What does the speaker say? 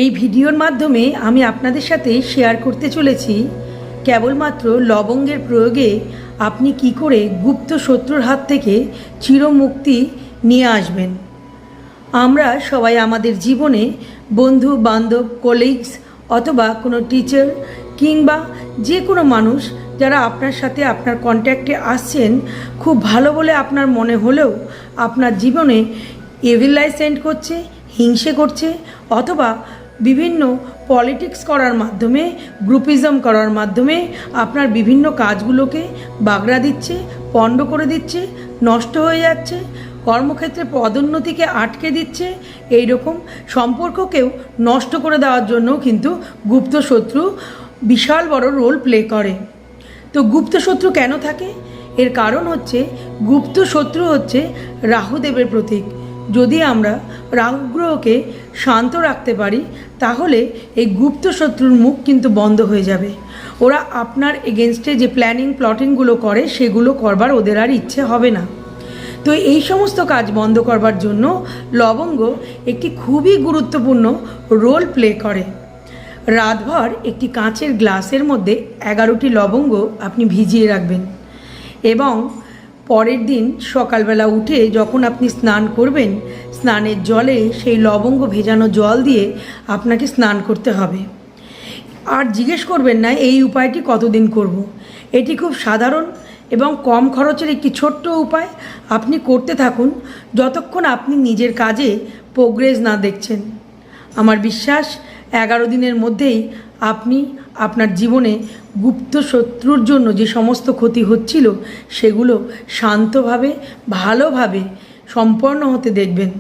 এই ভিডিওর মাধ্যমে আমি আপনাদের সাথে শেয়ার করতে চলেছি কেবলমাত্র লবঙ্গের প্রয়োগে আপনি কি করে গুপ্ত শত্রুর হাত থেকে চিরমুক্তি নিয়ে আসবেন। আমরা সবাই আমাদের জীবনে বন্ধু বান্ধব কলিগস অথবা কোনো টিচার কিংবা যে কোনো মানুষ যারা আপনার সাথে আপনার কন্ট্যাক্টে আসছেন খুব ভালো বলে আপনার মনে হলেও আপনার জীবনে এভিল আই সেন্ড করছে, হিংসে করছে অথবা বিভিন্ন পলিটিক্স করার মাধ্যমে গ্রুপিজম করার মাধ্যমে আপনার বিভিন্ন কাজগুলোকে বাগড়া দিচ্ছে, পণ্ড করে দিচ্ছে, নষ্ট হয়ে যাচ্ছে, কর্মক্ষেত্রে পদোন্নতিকে আটকে দিচ্ছে। এই রকম সম্পর্ককেও নষ্ট করে দেওয়ার জন্য কিন্তু গুপ্ত শত্রু বিশাল বড় রোল প্লে করে। তো গুপ্ত শত্রু কেন থাকে? এর কারণ হচ্ছে গুপ্ত শত্রু হচ্ছে রাহুদেবের প্রতীক। যদি আমরা রাহু গ্রহকে শান্ত রাখতে পারি তাহলে এই গুপ্ত শত্রুর মুখ কিন্তু বন্ধ হয়ে যাবে। ওরা আপনার এগেনস্টে যে প্ল্যানিং প্লটিংগুলো করে সেগুলো করবার ওদের আর ইচ্ছে হবে না। তো এই সমস্ত কাজ বন্ধ করবার জন্য লবঙ্গ একটি খুবই গুরুত্বপূর্ণ রোল প্লে করে। রাতভর একটি কাঁচের গ্লাসের মধ্যে 11টি লবঙ্গ আপনি ভিজিয়ে রাখবেন এবং পরের দিন সকালবেলা উঠে যখন আপনি স্নান করবেন, স্নানের জলে সেই লবঙ্গ ভেজানো জল দিয়ে আপনাকে স্নান করতে হবে। আর জিজ্ঞেস করবেন না এই উপায়টি কতদিন করব। এটি খুব সাধারণ এবং কম খরচের একটি ছোট্ট উপায়। আপনি করতে থাকুন যতক্ষণ আপনি নিজের কাজে প্রোগ্রেস না দেখছেন। আমার বিশ্বাস 11 দিনের মধ্যেই আপনি আপনার জীবনে গুপ্ত শত্রুর জন্য যে সমস্ত ক্ষতি হচ্ছিল সেগুলো শান্তভাবে ভালোভাবে সম্পন্ন হতে দেখবেন।